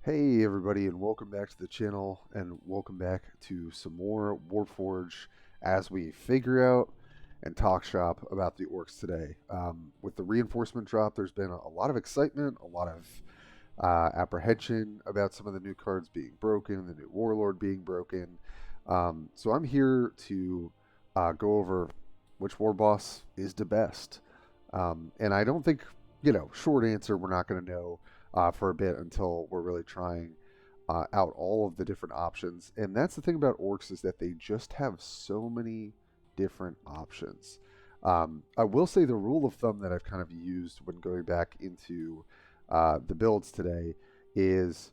Hey everybody, and welcome back to the channel, and welcome back to some more Warpforge as we figure out and talk shop about the orcs today. With the reinforcement drop, there's been a lot of excitement, a lot of apprehension about some of the new cards being broken, the new warlord being broken. So I'm here to go over which warboss is the best. And I don't think, short answer, we're not going to know for a bit until we're really trying out all of the different options. And that's the thing about orcs, is that they just have so many different options. I will say the rule of thumb that I've kind of used when going back into the builds today is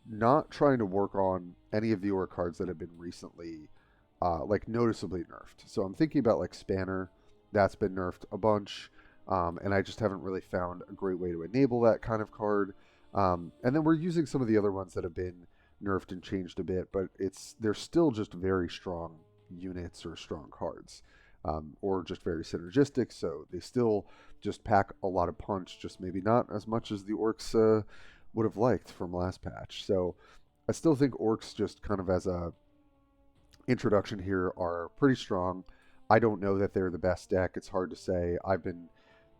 not trying to work on any of the orc cards that have been recently like noticeably nerfed. So I'm thinking about like Spanner, that's been nerfed a bunch. And I just haven't really found a great way to enable that kind of card. And then we're using some of the other ones that have been nerfed and changed a bit, but they're still just very strong units or strong cards, or just very synergistic. So they still just pack a lot of punch, just maybe not as much as the orcs would have liked from last patch. So I still think orcs, just kind of as a introduction here, are pretty strong. I don't know that they're the best deck. It's hard to say. I've been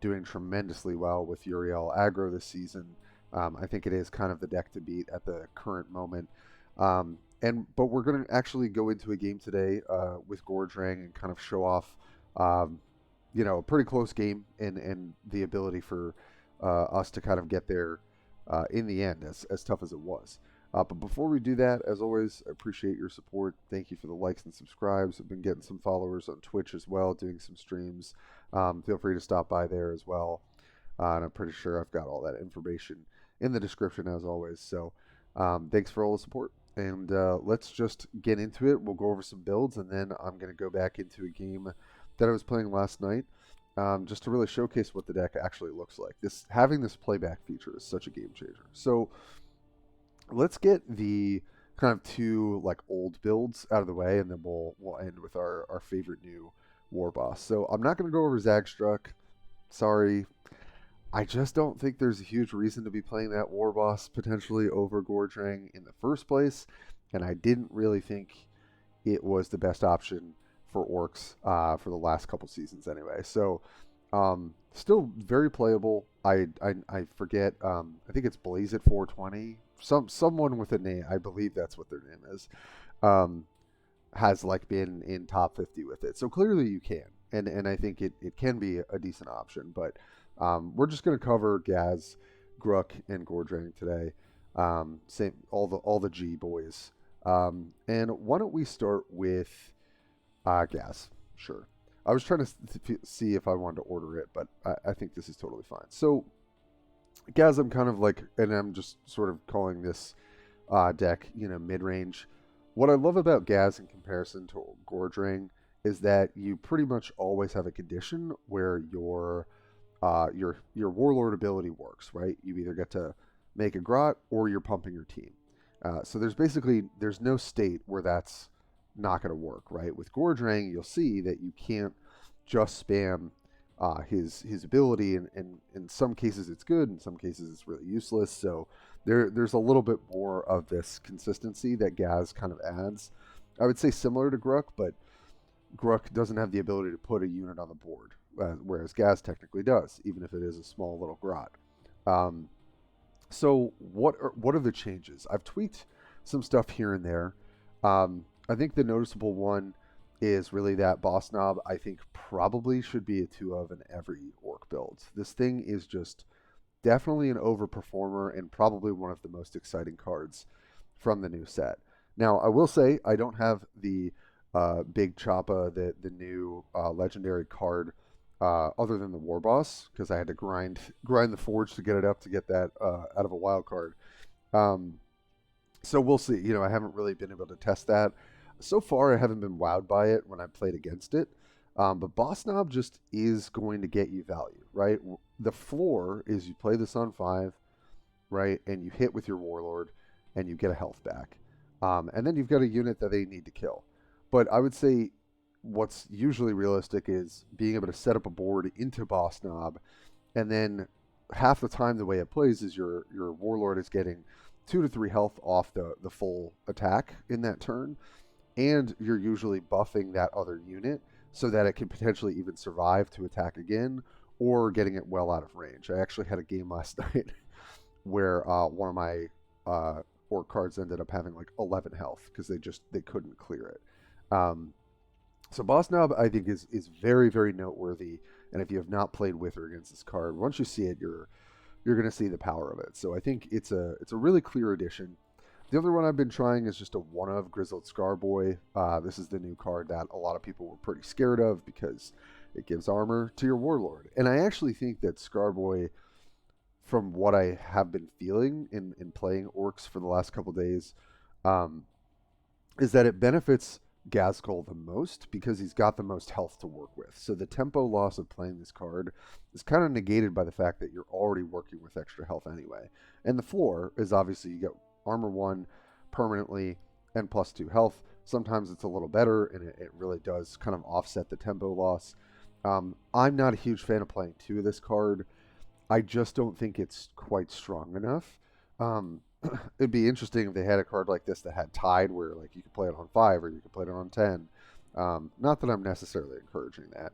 doing tremendously well with Uriel Aggro this season. I think it is kind of the deck to beat at the current moment. But we're going to actually go into a game today with Gordrang and kind of show off, a pretty close game and the ability for us to kind of get there in the end, as tough as it was. But before we do that, as always, I appreciate your support. Thank you for the likes and subscribes. I've been getting some followers on Twitch as well, doing some streams. Feel free to stop by there as well. And I'm pretty sure I've got all that information in the description as always. So thanks for all the support. And let's just get into it. We'll go over some builds, and then I'm going to go back into a game that I was playing last night, just to really showcase what the deck actually looks like. Having this playback feature is such a game changer. So let's get the kind of two like old builds out of the way, and then we'll end with our favorite new Warboss. So I'm not going to go over Ghazghkull. Sorry. I just don't think there's a huge reason to be playing that Warboss potentially over Gordrang in the first place, and I didn't really think it was the best option for orcs for the last couple seasons anyway. So still very playable. I forget. I think it's Blaze at 420. Someone with a name, I believe that's what their name is, has like been in top 50 with it. So clearly you can, and I think it can be a decent option. But we're just going to cover Gaz, Grukk, and Gordrang today. Same all the G boys. And why don't we start with Gaz? Sure. I was trying to see if I wanted to order it, but I think this is totally fine. So Gaz, I'm kind of like, and I'm just sort of calling this deck, mid-range. What I love about Gaz in comparison to Gordrang is that you pretty much always have a condition where your warlord ability works, right? You either get to make a grot or you're pumping your team. So there's no state where that's not going to work, right? With Gordrang, you'll see that you can't just spam his ability, and in some cases it's good, in some cases it's really useless. So there's a little bit more of this consistency that Gaz kind of adds. I would say similar to Grukk, but Grukk doesn't have the ability to put a unit on the board, whereas Gaz technically does, even if it is a small little grot. So what are the changes? I've tweaked some stuff here and there. I think the noticeable one is really that Boss Knob, I think, probably should be a 2 of in every orc build. This thing is just definitely an overperformer and probably one of the most exciting cards from the new set. Now, I will say I don't have the Big Choppa, the new legendary card, other than the Warboss, because I had to grind the Forge to get it up to get that out of a wild card. So we'll see. I haven't really been able to test that. So far, I haven't been wowed by it when I played against it. But Boss Knob just is going to get you value, right? The floor is you play this on 5, right? And you hit with your Warlord, and you get a health back. And then you've got a unit that they need to kill. But I would say what's usually realistic is being able to set up a board into Boss Knob, and then half the time the way it plays is your Warlord is getting 2 to 3 health off the full attack in that turn, and you're usually buffing that other unit so that it can potentially even survive to attack again, or getting it well out of range. I actually had a game last night where one of my Ork cards ended up having like 11 health because they couldn't clear it. So Boss Knob, I think, is very, very noteworthy. And if you have not played with or against this card, once you see it, you're going to see the power of it. So I think it's a really clear addition. The other one I've been trying is just a one of Grizzled Scarboy. This is the new card that a lot of people were pretty scared of because it gives armor to your Warlord. And I actually think that Scarboy, from what I have been feeling in playing Orcs for the last couple days, is that it benefits Ghazghkull the most because he's got the most health to work with. So the tempo loss of playing this card is kind of negated by the fact that you're already working with extra health anyway. And the floor is obviously you get armor 1 permanently and +2 health. Sometimes it's a little better, and it really does kind of offset the tempo loss. I'm not a huge fan of playing 2 of this card. I just don't think it's quite strong enough. It'd be interesting if they had a card like this that had Tide, where like you could play it on 5 or you could play it on 10. Not that I'm necessarily encouraging that,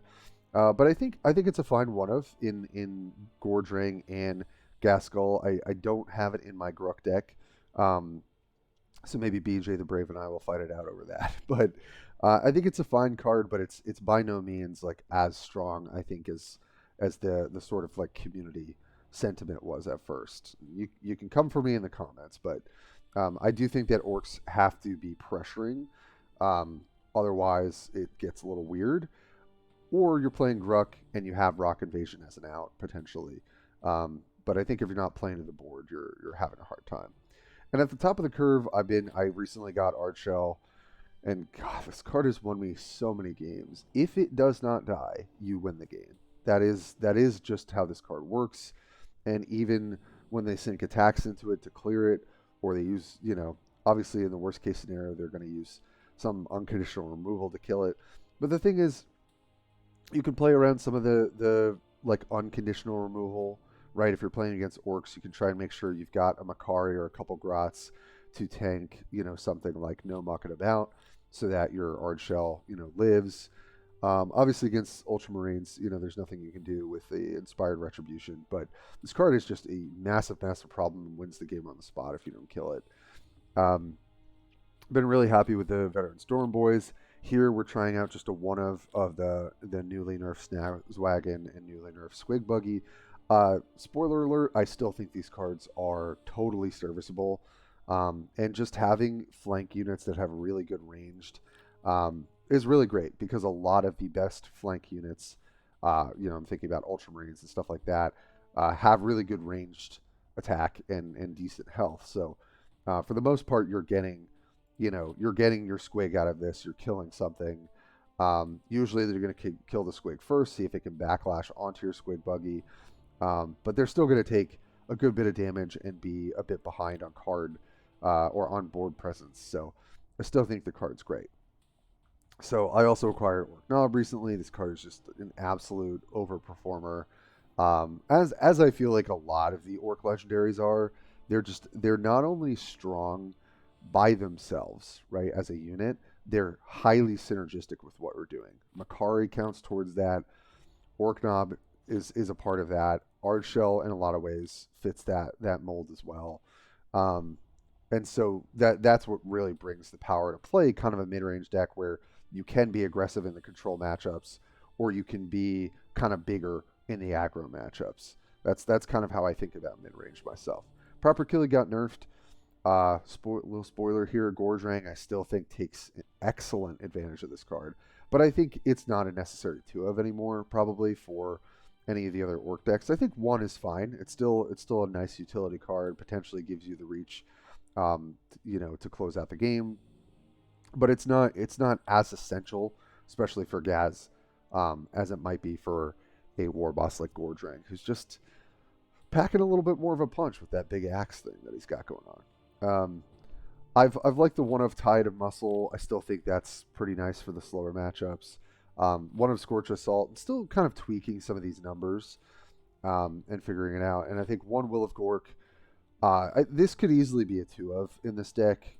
but I think it's a fine one of in Gordrang and Ghazghkull. I don't have it in my Grukk deck, so maybe BJ the Brave and I will fight it out over that. But I think it's a fine card, but it's by no means like as strong, I think, as the sort of like community sentiment was at first. You can come for me in the comments, but I do think that Orcs have to be pressuring, otherwise it gets a little weird. Or you're playing Grukk and you have Rock Invasion as an out potentially, but I think if you're not playing to the board, you're having a hard time. And at the top of the curve, I recently got Ardshell, and God, this card has won me so many games. If it does not die, you win the game. That is just how this card works. And even when they sink attacks into it to clear it, or they use, obviously in the worst case scenario, they're going to use some unconditional removal to kill it. But the thing is, you can play around some of the like unconditional removal, right? If you're playing against Orcs, you can try and make sure you've got a Makari or a couple Grotts to tank, something like no mucking about, so that your Ardshell, lives. Obviously against Ultramarines, there's nothing you can do with the Inspired Retribution, but this card is just a massive, massive problem and wins the game on the spot if you don't kill it. Been really happy with the Veteran Storm Boys. Here we're trying out just a one of the newly nerfed Snazwagon and newly nerfed Squig Buggy. Spoiler alert, I still think these cards are totally serviceable. And just having flank units that have really good ranged is really great, because a lot of the best flank units, I'm thinking about Ultramarines and stuff like that, have really good ranged attack and decent health. So for the most part, you're getting your Squig out of this. You're killing something. Usually they're going to kill the Squig first, see if it can backlash onto your Squig Buggy. But they're still going to take a good bit of damage and be a bit behind on card or on board presence. So I still think the card's great. So I also acquired Ork Knob recently. This card is just an absolute overperformer. As I feel like a lot of the Ork legendaries are, they're not only strong by themselves, right, as a unit, they're highly synergistic with what we're doing. Makari counts towards that. Ork Knob is a part of that. Ardshell in a lot of ways fits that mold as well. And so that's what really brings the power to play kind of a mid-range deck where you can be aggressive in the control matchups, or you can be kind of bigger in the aggro matchups. That's kind of how I think about mid-range myself. Proper Killing got nerfed. Little spoiler here, Gordrang I still think takes excellent advantage of this card, but I think it's not a necessary 2-of anymore, probably, for any of the other Orc decks. I think 1 is fine. It's still a nice utility card, potentially gives you the reach, to close out the game. But it's not as essential, especially for Gaz, as it might be for a Warboss like Gordrang, who's just packing a little bit more of a punch with that big axe thing that he's got going on. I've liked the one of Tide of Muscle. I still think that's pretty nice for the slower matchups. One of Scorch Assault, still kind of tweaking some of these numbers and figuring it out. And I think one Will of Gork This could easily be a 2 of in this deck.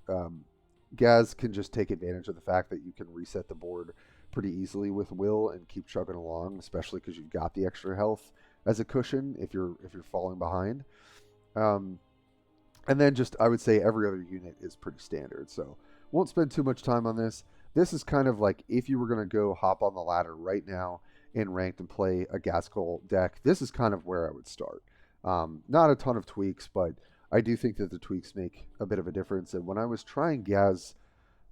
Gaz can just take advantage of the fact that you can reset the board pretty easily with Will and keep chugging along, especially because you've got the extra health as a cushion if you're falling behind. And then just I would say every other unit is pretty standard, so won't spend too much time on this. This is kind of like if you were going to go hop on the ladder right now in ranked and play a Ghazghkull deck, this is kind of where I would start. Not a ton of tweaks, but I do think that the tweaks make a bit of a difference. And when I was trying Gaz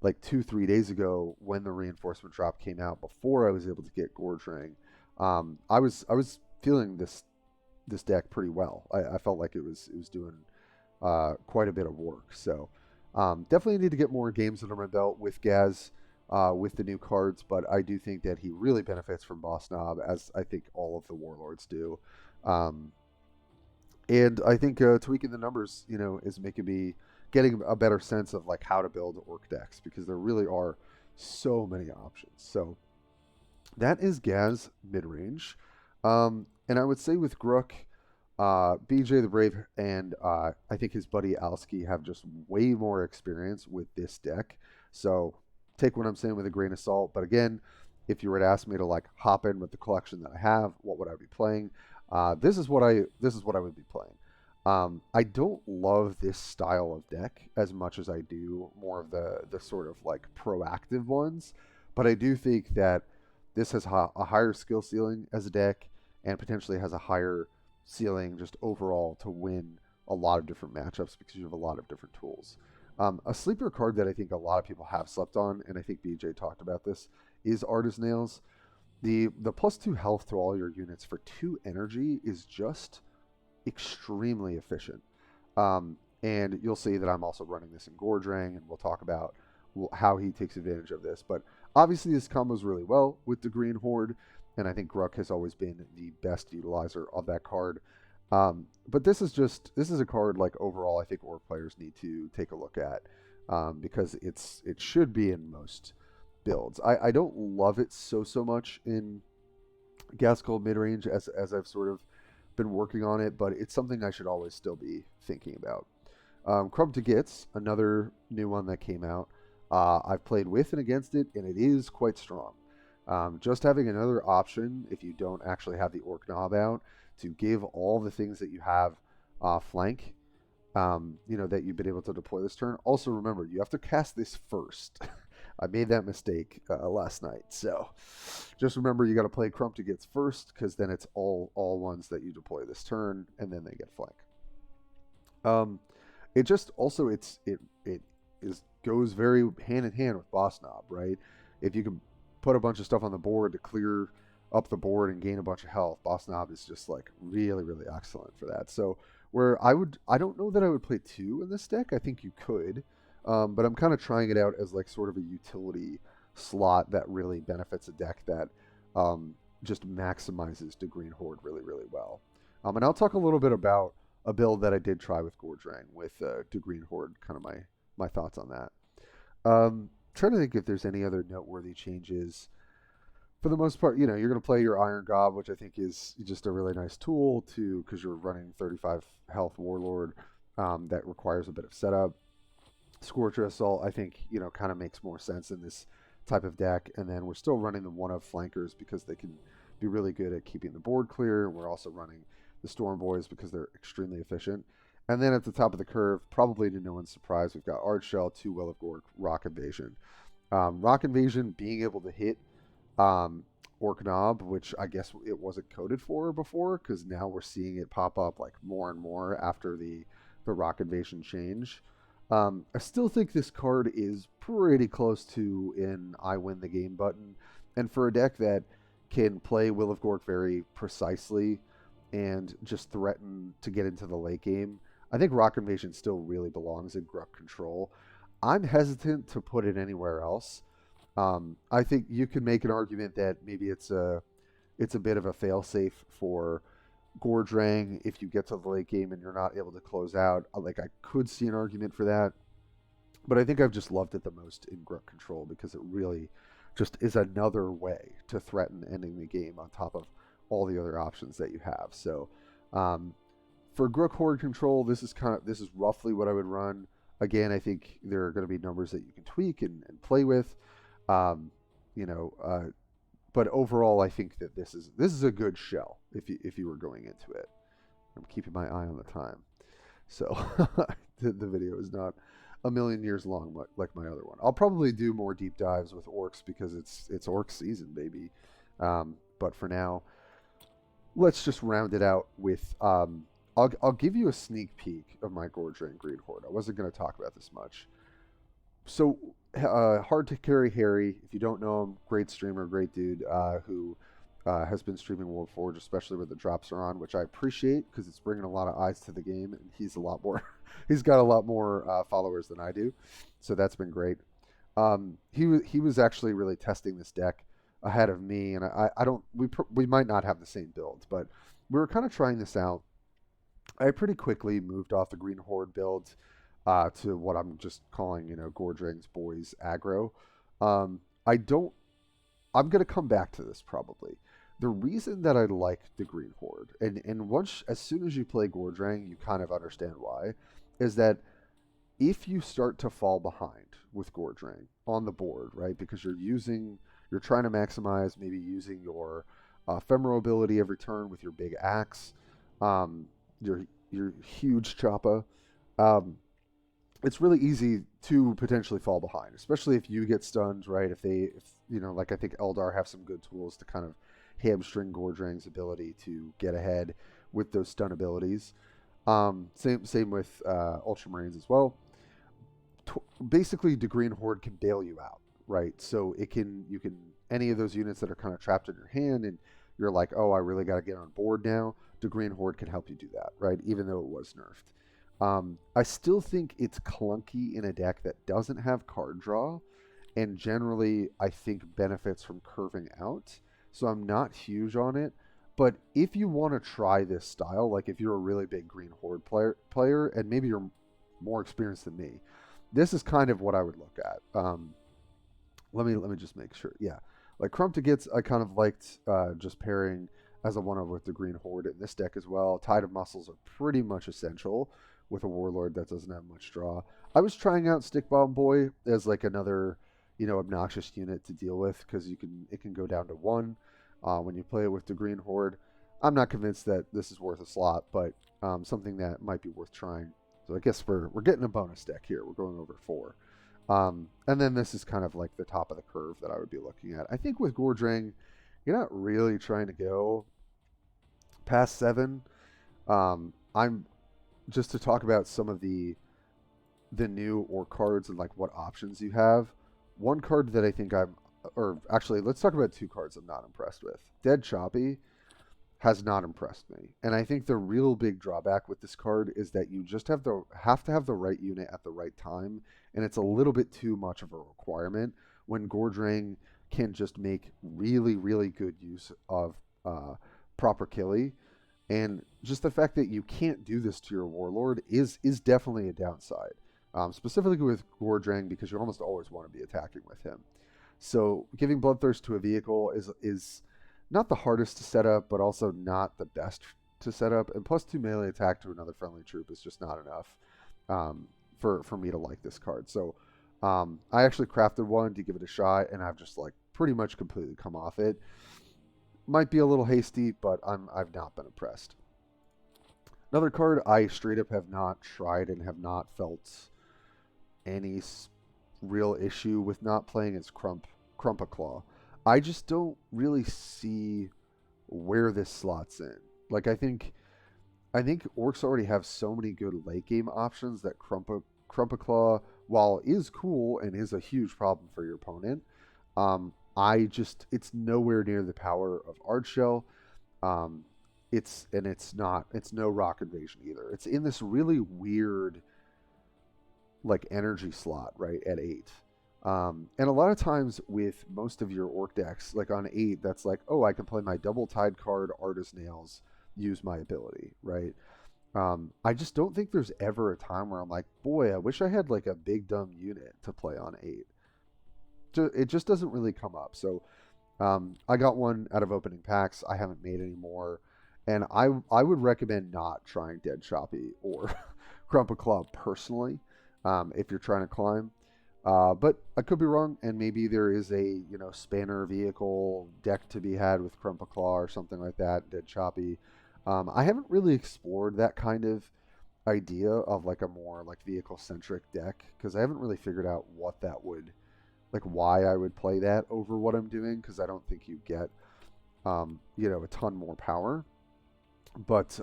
like 2-3 days ago, when the reinforcement drop came out, before I was able to get Gordrang, I was feeling this deck pretty well. I felt like it was doing quite a bit of work. So definitely need to get more games under my belt with Gaz with the new cards, but I do think that he really benefits from Boss Knob, as I think all of the Warlords do. And I think tweaking the numbers, is making me getting a better sense of like how to build Ork decks, because there really are so many options. So that is Gaz Midrange. And I would say with Grukk, BJ the Brave and I think his buddy Alski have just way more experience with this deck. So take what I'm saying with a grain of salt. But again, if you were to ask me to like hop in with the collection that I have, what would I be playing? This is what I would be playing. I don't love this style of deck as much as I do more of the sort of like proactive ones, but I do think that this has a higher skill ceiling as a deck, and potentially has a higher ceiling just overall to win a lot of different matchups because you have a lot of different tools. A sleeper card that I think a lot of people have slept on, and I think BJ talked about this, is Artist Nails. The +2 health to all your units for 2 energy is just extremely efficient. And you'll see that I'm also running this in Gordrang, and we'll talk about how he takes advantage of this. But obviously this combos really well with the Green Horde, and I think Grukk has always been the best utilizer of that card. But this is a card like overall I think Ork players need to take a look at, because it should be in most builds. I don't love it so much in Ghazghkull Midrange as I've sort of been working on it, but it's something I should always still be thinking about. Crumb to Gits, another new one that came out. I've played with and against it, and it is quite strong. Just having another option, if you don't actually have the Ork Knob out, to give all the things that you have flank, that you've been able to deploy this turn. Also remember, you have to cast this first. I made that mistake last night, so just remember you got to play Crumb to Gits first, because then it's all ones that you deploy this turn, and then they get flank. It just also it goes very hand in hand with Boss Knob, right? If you can put a bunch of stuff on the board to clear up the board and gain a bunch of health, Boss Knob is just like really excellent for that. So I don't know that I would play 2 in this deck. I think you could, but I'm kind of trying it out as like sort of a utility slot that really benefits a deck that just maximizes the Green Horde really well. And I'll talk a little bit about a build that I did try with Gordrang with the Green Horde, kind of my thoughts on that. Trying to think if there's any other noteworthy changes. For the most part, you're going to play your Iron Gob, which I think is just a really nice tool because you're running 35 health Warlord that requires a bit of setup. Scorcher Assault, I think, kind of makes more sense in this type of deck. And then we're still running the 1-of flankers because they can be really good at keeping the board clear. We're also running the Storm Boys because they're extremely efficient. And then at the top of the curve, probably to no one's surprise, we've got Ard Shell, 2 Will of Gork, Rock Invasion. Rock Invasion being able to hit Ork Knob, which I guess it wasn't coded for before, because now we're seeing it pop up like more and more after the Rock Invasion change. I still think this card is pretty close to an I win the game button, and for a deck that can play Will of Gork very precisely and just threaten to get into the late game, I think Rock Invasion still really belongs in Grukk control. I'm hesitant to put it anywhere else. I think you can make an argument that maybe it's a bit of a failsafe for Gordrang if you get to the late game and you're not able to close out. Like, I could see an argument for that, but I think I've just loved it the most in Grukk control because it really just is another way to threaten ending the game on top of all the other options that you have. So For Grukk Horde control, this is roughly what I would run. Again, I think there are going to be numbers that you can tweak and play with. Um, you know, but overall, I think that this is a good shell if you were going into it. I'm keeping my eye on the time, so the video is not a million years long like my other one. I'll probably do more deep dives with orcs because it's orc season, baby. But for now, let's just round it out with I'll give you a sneak peek of my Gordrang Green Horde. I wasn't going to talk about this much. So hard to carry Harry. If you don't know him, great streamer, great dude who has been streaming Warpforge, especially where the drops are on, which I appreciate because it's bringing a lot of eyes to the game, and he's a lot more. He's got a lot more followers than I do, so that's been great. He was actually really testing this deck ahead of me, and I don't we might not have the same build, but we were kind of trying this out. I pretty quickly moved off the Green Horde build to what I'm just calling, Gordrang's Boyz aggro. I'm going to come back to this probably. The reason that I like the Green Horde, and as soon as you play Gordrang, you kind of understand why, is that if you start to fall behind with Gordrang on the board, right, because you're trying to maximize maybe using your ephemeral ability every turn with your big axe, your huge choppa, it's really easy to potentially fall behind, especially if you get stunned, right? If like I think Eldar have some good tools to kind of hamstring Gordrang's ability to get ahead with those stun abilities. Same with Ultramarines as well. Basically, the Green Horde can bail you out, right? So you can any of those units that are kind of trapped in your hand, and you're like, oh, I really got to get on board now. The Green Horde can help you do that, right? Even though it was nerfed. I still think it's clunky in a deck that doesn't have card draw, and generally I think benefits from curving out. So I'm not huge on it. But if you want to try this style, like if you're a really big Green Horde player, and maybe you're more experienced than me, this is kind of what I would look at. Let me just make sure. Yeah, like Crump to Gets, I kind of liked just pairing as a one-of with the Green Horde in this deck as well. Tide of Muscles are pretty much essential with a Warlord that doesn't have much draw. I was trying out Stick Bomb Boy as like another, obnoxious unit to deal with because it can go down to 1 when you play it with the Green Horde. I'm not convinced that this is worth a slot, but something that might be worth trying. So I guess we're getting a bonus deck here. We're going over 4. And then this is kind of like the top of the curve that I would be looking at. I think with Gordrang, you're not really trying to go past 7. I'm just to talk about some of the new Ork cards and like what options you have. One card that I think let's talk about 2 cards I'm not impressed with. Dead Choppy has not impressed me, and I think the real big drawback with this card is that you just have to have the right unit at the right time, and it's a little bit too much of a requirement when Gordrang can just make really, really good use of proper killie. And just the fact that you can't do this to your Warlord is definitely a downside, specifically with Gordrang, because you almost always want to be attacking with him. So giving Bloodthirst to a vehicle is not the hardest to set up, but also not the best to set up. And plus 2 melee attack to another friendly troop is just not enough for me to like this card. So I actually crafted one to give it a shot, and I've just like pretty much completely come off it. Might be a little hasty, but I've not been impressed. Another card I straight up have not tried and have not felt any real issue with not playing is Crumpaclaw. I just don't really see where this slots in. Like I think orcs already have so many good late game options that Crumpaclaw, while is cool and is a huge problem for your opponent, it's nowhere near the power of Ardshell. It's no Rock Invasion either. It's in this really weird like energy slot right at 8. And a lot of times with most of your orc decks, like on 8, that's like, oh, I can play my double tide card, Artist Nails, use my ability, right? I just don't think there's ever a time where I'm like, boy, I wish I had like a big dumb unit to play on 8. It just doesn't really come up. So I got one out of opening packs. I haven't made any more. And I would recommend not trying Dead Choppy or Crumple Claw personally, if you're trying to climb. But I could be wrong, and maybe there is a spanner vehicle deck to be had with Crumple Claw or something like that, Dead Choppy. I haven't really explored that kind of idea of like a more like vehicle centric deck because I haven't really figured out what that would like why I would play that over what I'm doing because I don't think you get a ton more power. But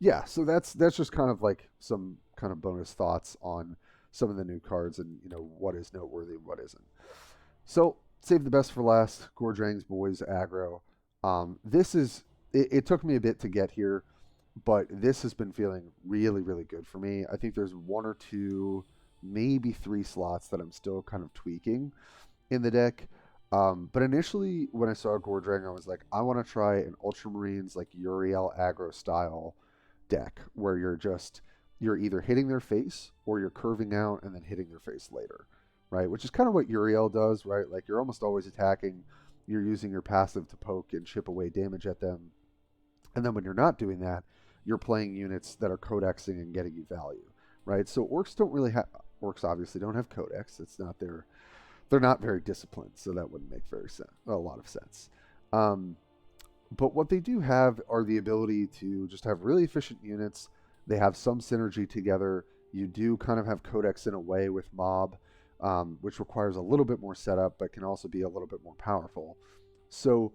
yeah, so that's just kind of like some kind of bonus thoughts on some of the new cards and what is noteworthy and what isn't. So save the best for last. Gordrang's Boyz aggro. This is it took me a bit to get here, but this has been feeling really really good for me. I think there's one or two, maybe three slots that I'm still kind of tweaking in the deck. But initially, when I saw Gordrang, I was like, I want to try an Ultramarines like Uriel aggro style deck where you're either hitting their face or you're curving out and then hitting their face later, right? Which is kind of what Uriel does, right? Like you're almost always attacking, you're using your passive to poke and chip away damage at them, and then when you're not doing that, you're playing units that are codexing and getting you value, right? So orcs obviously don't have codex. It's not their they're not very disciplined, so that wouldn't make a lot of sense. But what they do have are the ability to just have really efficient units. They have some synergy together. You do kind of have codex in a way with mob, which requires a little bit more setup, but can also be a little bit more powerful. So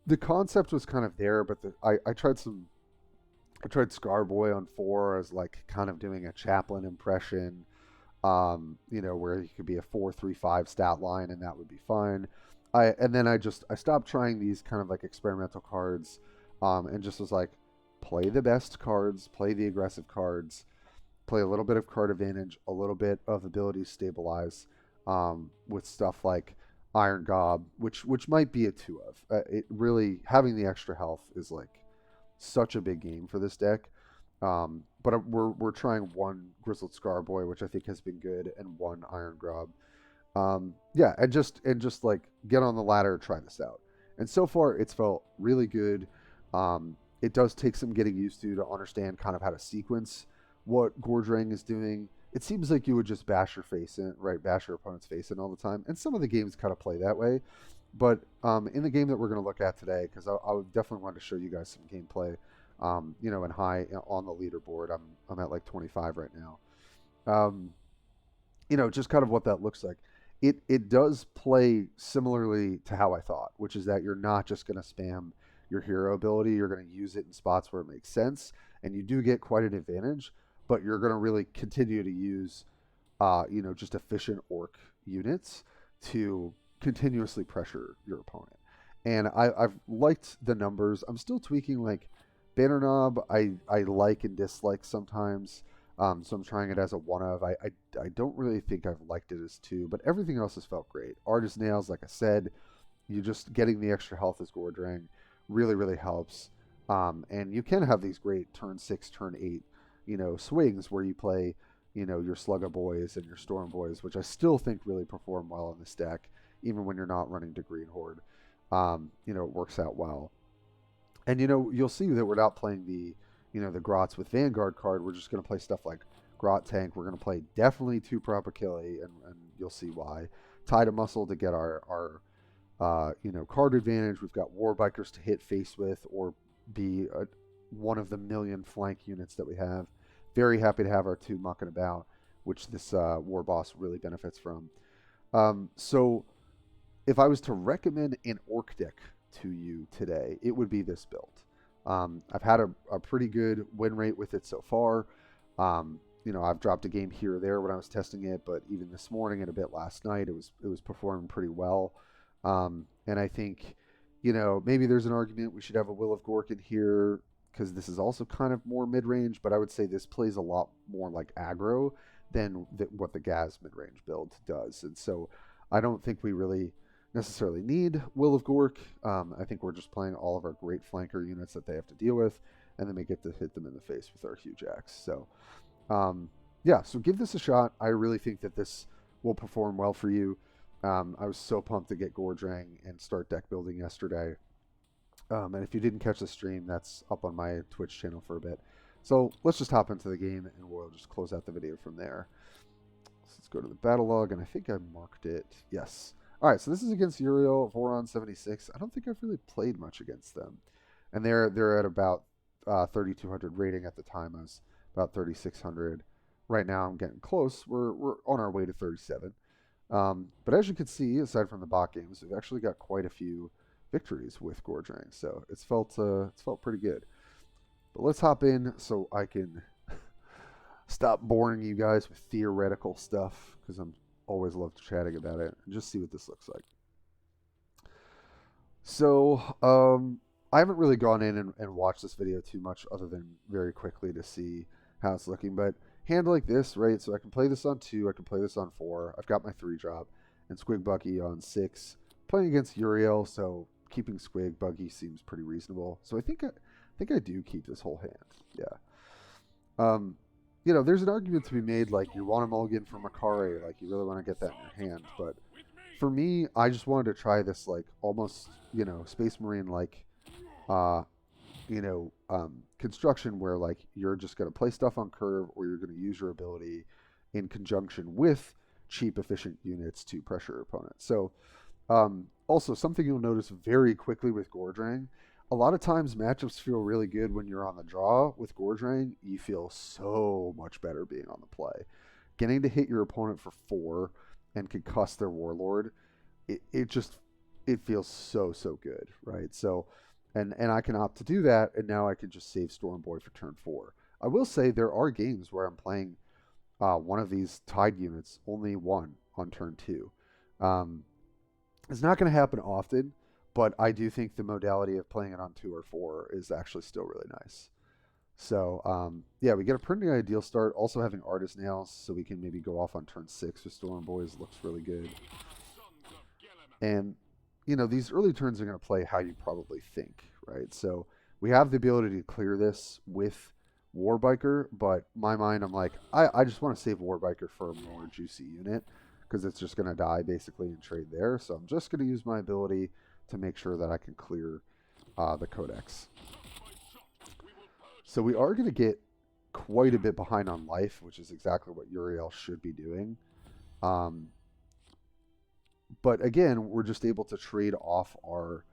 the concept was kind of there, but I tried Scarboy on 4 as like kind of doing a chaplain impression. Where he could be a 4-3-5 stat line, and that would be fine. And then I stopped trying these kind of like experimental cards, and just was like, play the best cards, play the aggressive cards, play a little bit of card advantage, a little bit of ability stabilize, with stuff like Iron Gob, which might be a 2 of. It really having the extra health is like such a big game for this deck. But we're trying one Grizzled Scarboy, which I think has been good, and one Iron Grob. Yeah, and just like get on the ladder, try this out. And so far, it's felt really good. It does take some getting used to understand kind of how to sequence what Gordrang is doing. It seems like you would just bash your face in, right? Bash your opponent's face in all the time, and some of the games kind of play that way. But in the game that we're going to look at today, because I would definitely want to show you guys some gameplay. And high on the leaderboard. I'm at like 25 right now. Just kind of what that looks like. It does play similarly to how I thought, which is that you're not just going to spam your hero ability. You're going to use it in spots where it makes sense, and you do get quite an advantage. But you're going to really continue to use, just efficient orc units to continuously pressure your opponent. And I've liked the numbers. I'm still tweaking like. Banner Knob, I like and dislike sometimes, so I'm trying it as a 1 of. I don't really think I've liked it as 2, but everything else has felt great. Artist Nails, like I said, you just getting the extra health as Gordrang really, really helps. And you can have these great turn 6, turn 8, swings where you play, your Slugga Boys and your Storm Boys, which I still think really perform well in this deck, even when you're not running to Green Horde. It works out well. And you'll see that we're not playing the Grotts with Vanguard card. We're just going to play stuff like Grot Tank. We're going to play definitely 2 Prop Achille, and you'll see why. Tie to Muscle to get our card advantage. We've got Warbikers to hit face with or be one of the million flank units that we have. Very happy to have our 2 Mucking About, which this Warboss really benefits from. So if I was to recommend an Orc deck to you today, it would be this build. I've had a pretty good win rate with it so far. I've dropped a game here or there when I was testing it, but even this morning and a bit last night, it was performing pretty well. And I think, maybe there's an argument we should have a Will of Gork in here because this is also kind of more mid-range, but I would say this plays a lot more like aggro than what the Gaz mid-range build does. And so I don't think we really necessarily need Will of Gork. I think we're just playing all of our great flanker units that they have to deal with, and then we get to hit them in the face with our huge axe. So, so give this a shot. I really think that this will perform well for you. I was so pumped to get Gordrang and start deck building yesterday. And if you didn't catch the stream, that's up on my Twitch channel for a bit. So let's just hop into the game and we'll just close out the video from there. So let's go to the battle log, and I think I marked it. Yes. All right, so this is against Uriel, Voron 76. I don't think I've really played much against them. And they're at about 3,200 rating at the time. I was about 3,600. Right now I'm getting close. We're on our way to 37. But as you can see, aside from the bot games, we've actually got quite a few victories with Gordrang. So it's felt pretty good. But let's hop in so I can stop boring you guys with theoretical stuff, because I'm always love chatting about it, and just see what this looks like. So I haven't really gone in and watched this video too much, other than very quickly to see how it's looking. But hand like this, right? So I can play this on 2, I can play this on 4. I've got my 3-drop, and Squig Buggy on 6. Playing against Uriel, so keeping Squig Buggy seems pretty reasonable. So I think I do keep this whole hand. Yeah. You know, there's an argument to be made, like, you want a mulligan for Makari, like, you really want to get that in your hand. But for me, I just wanted to try this, like, almost, you know, Space Marine-like, construction where, like, you're just going to play stuff on curve, or you're going to use your ability in conjunction with cheap, efficient units to pressure your opponent. So, also, something you'll notice very quickly with Gordrang, a lot of times matchups feel really good when you're on the draw. With Gordrang, you feel so much better being on the play. Getting to hit your opponent for 4 and concuss their Warlord, it feels so good, right? So, and I can opt to do that, and now I can just save Stormboy for turn 4. I will say there are games where I'm playing one of these Tide units, only one on turn 2. It's not going to happen often, but I do think the modality of playing it on 2 or 4 is actually still really nice. So, yeah, we get a pretty ideal start. Also having Artist Nails, so we can maybe go off on turn 6 with Stormboys, looks really good. And, you know, these early turns are going to play how you probably think, right? So we have the ability to clear this with Warbiker, but in my mind, I'm like, I just want to save Warbiker for a more juicy unit, because it's just going to die basically in trade there. So I'm just going to use my ability to make sure that I can clear the Codex. So we are going to get quite a bit behind on life, which is exactly what Uriel should be doing. But again, we're just able to trade off our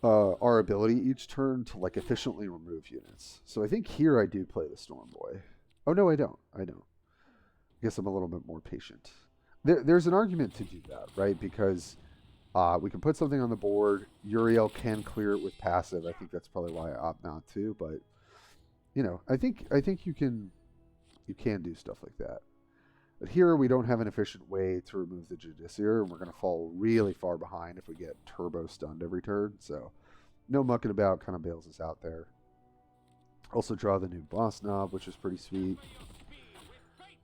ability each turn to, like, efficiently remove units. So I think here I do play the Stormboy. Oh no, I don't. I guess I'm a little bit more patient. There's an argument to do that, right? Because we can put something on the board. Uriel can clear it with passive. I think that's probably why I opt not to. But, you know, I think you can do stuff like that. But here we don't have an efficient way to remove the Judiciary, and we're going to fall really far behind if we get turbo stunned every turn. So no mucking about, kind of bails us out there. Also draw the new boss knob, which is pretty sweet.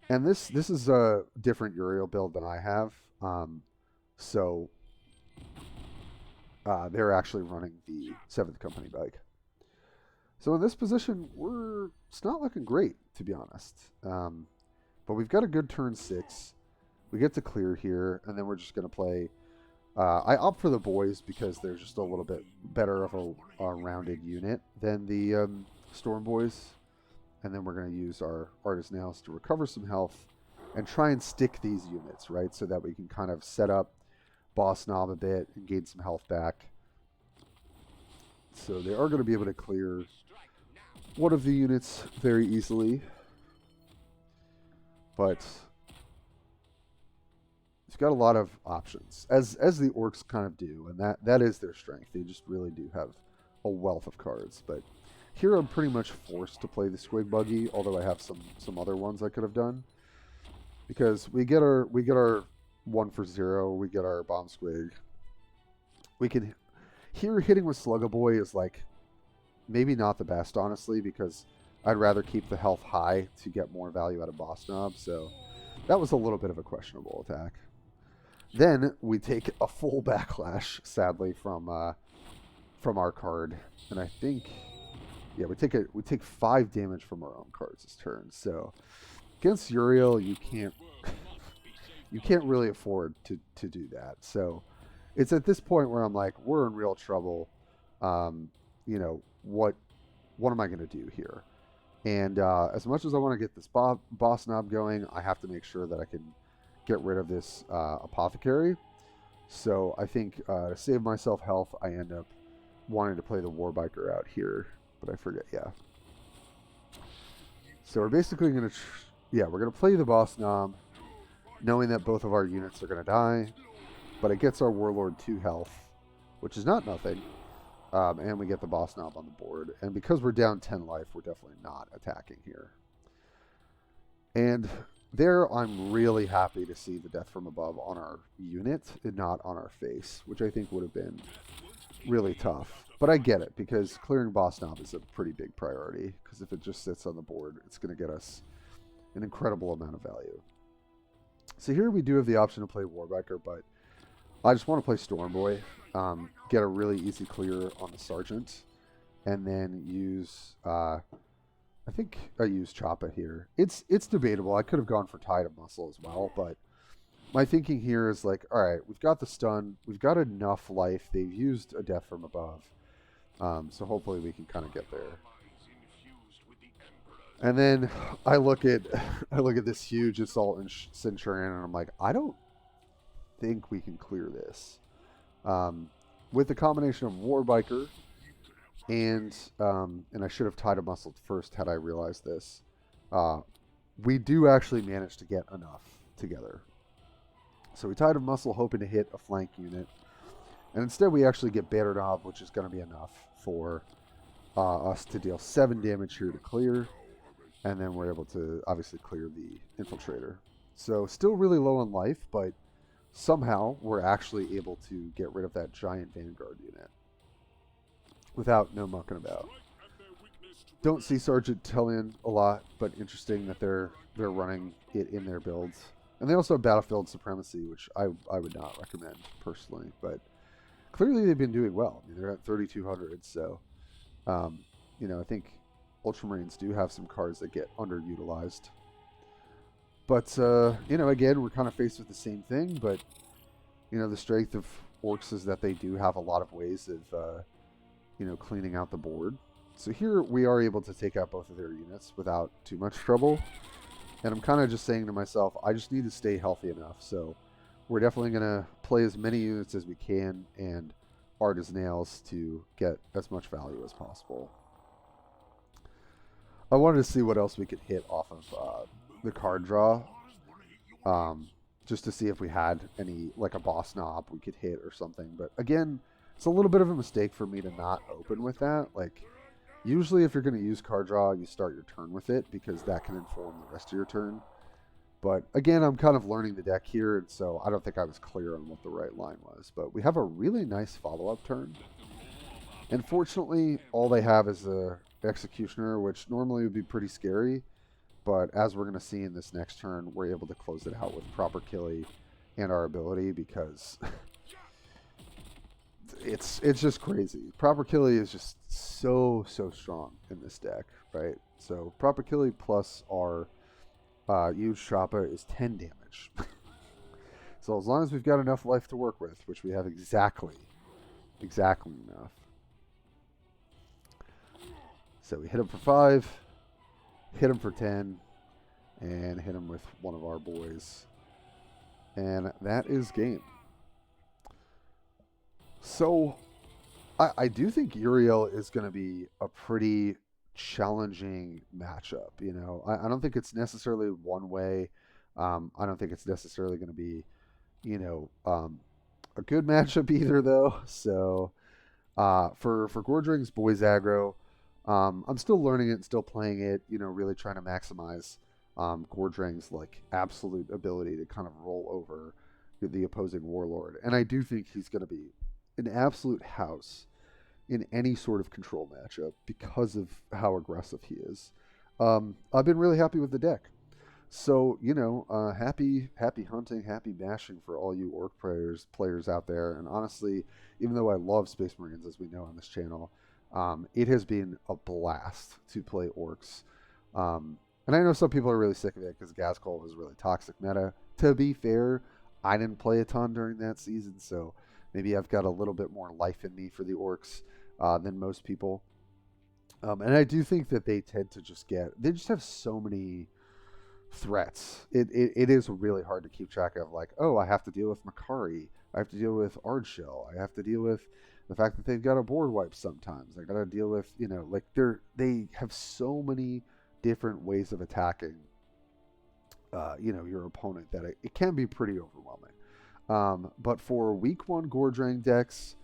And this is a different Uriel build than I have. So they're actually running the 7th Company bike. So in this position, it's not looking great, to be honest. But we've got a good turn 6. We get to clear here, and then we're just going to play. I opt for the Boyz because they're just a little bit better of a rounded unit than the Storm Boys. And then we're going to use our Artist Nails to recover some health and try and stick these units, right? So that we can kind of set up Boss Knob a bit and gain some health back. So they are going to be able to clear one of the units very easily. But it's got a lot of options, as the Orcs kind of do, and that is their strength. They just really do have a wealth of cards. But here I'm pretty much forced to play the Squig Buggy, although I have some other ones I could have done. Because we get our 1 for 0, we get our Bomb Squig. We can here hitting with Sluggaboy is, like, maybe not the best, honestly, because I'd rather keep the health high to get more value out of Boss Knob. So that was a little bit of a questionable attack. Then we take a full backlash, sadly, from our card, and I think, yeah, we take 5 damage from our own cards this turn. So against Uriel, you can't really afford to do that. So it's at this point where I'm like, we're in real trouble. you know, what am I going to do here? And as much as I want to get this boss knob going, I have to make sure that I can get rid of this apothecary. So I think to save myself health, I end up wanting to play the Warbiker out here. But I forget, yeah. So we're basically going to, we're going to play the boss knob, knowing that both of our units are going to die. But it gets our Warlord 2 health, which is not nothing. And we get the boss knob on the board. And because we're down 10 life, we're definitely not attacking here. And there, I'm really happy to see the Death from Above on our unit and not on our face, which I think would have been really tough. But I get it, because clearing boss knob is a pretty big priority, because if it just sits on the board, it's going to get us an incredible amount of value. So here we do have the option to play Warbiker, but I just want to play Stormboy, get a really easy clear on the Sergeant, and then use, I think I use Choppa here. It's debatable. I could have gone for Tide of Muscle as well, but my thinking here is like, all right, we've got the stun, we've got enough life. They've used a Death from Above, so hopefully we can kind of get there. And then I look at this huge Assault and Centurion, and I'm like, I don't think we can clear this. With the combination of Warbiker and I should have Tide of Muscle first had I realized this. We do actually manage to get enough together. So we Tide of Muscle hoping to hit a flank unit. And instead we actually get Banner Knob, which is going to be enough for us to deal 7 damage here to clear. And then we're able to obviously clear the Infiltrator. So still really low on life, but somehow we're actually able to get rid of that giant Vanguard unit without no mucking about. Don't see Sergeant Tellian a lot, but interesting that they're running it in their builds. And they also have Battlefield Supremacy, which I would not recommend personally, but clearly they've been doing well. I mean, they're at 3,200, so you know, I think Ultramarines do have some cards that get underutilized. But, you know, again, we're kind of faced with the same thing, but, you know, the strength of Orcs is that they do have a lot of ways of, you know, cleaning out the board. So here we are able to take out both of their units without too much trouble. And I'm kind of just saying to myself, I just need to stay healthy enough. So we're definitely going to play as many units as we can and hard as nails to get as much value as possible. I wanted to see what else we could hit off of the card draw, just to see if we had any, like a boss knob we could hit or something. But again, it's a little bit of a mistake for me to not open with that. Like, usually if you're going to use card draw, you start your turn with it because that can inform the rest of your turn. But again, I'm kind of learning the deck here, and so I don't think I was clear on what the right line was. But we have a really nice follow-up turn. And fortunately, all they have is a Executioner, which normally would be pretty scary. But as we're going to see in this next turn, we're able to close it out with proper killy and our ability, because it's just crazy. Proper killy is just so strong in this deck, right? So proper killy plus our huge Choppa is 10 damage. So as long as we've got enough life to work with, which we have exactly enough. So we hit him for 5, hit him for 10, and hit him with one of our boys. And that is game. So I do think Uriel is going to be a pretty challenging matchup. You know, I don't think it's necessarily one way. I don't think it's necessarily going to be, you know, a good matchup either, though. So for Gordrang's Boyz aggro, I'm still learning it and still playing it, you know, really trying to maximize Gordrang's like absolute ability to kind of roll over the opposing warlord. And I do think he's going to be an absolute house in any sort of control matchup because of how aggressive he is. I've been really happy with the deck. So, you know, happy hunting, happy bashing for all you Orc players out there. And honestly, even though I love Space Marines, as we know on this channel, it has been a blast to play Orcs. And I know some people are really sick of it because Ghazghkull was really toxic meta. To be fair, I didn't play a ton during that season, so maybe I've got a little bit more life in me for the Orcs. than most people. And I do think that they tend to they just have so many threats. It is really hard to keep track of, like, oh, I have to deal with Makari, I have to deal with Ardshell, I have to deal with the fact that they've got a board wipe sometimes. I gotta deal with, like they have so many different ways of attacking your opponent that it can be pretty overwhelming. But for week one Gordrang decks,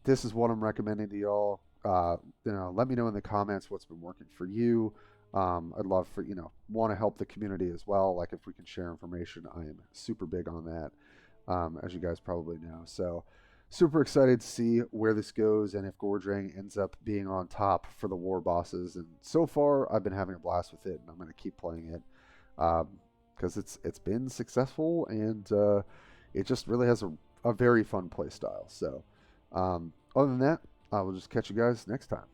this is what I'm recommending to y'all. Let me know in the comments what's been working for you. I'd love for, want to help the community as well. Like, if we can share information, I am super big on that, as you guys probably know. So super excited to see where this goes and if Gordrang ends up being on top for the war bosses. And so far, I've been having a blast with it, and I'm going to keep playing it because it's been successful, and it just really has a very fun play style. So other than that, I will just catch you guys next time.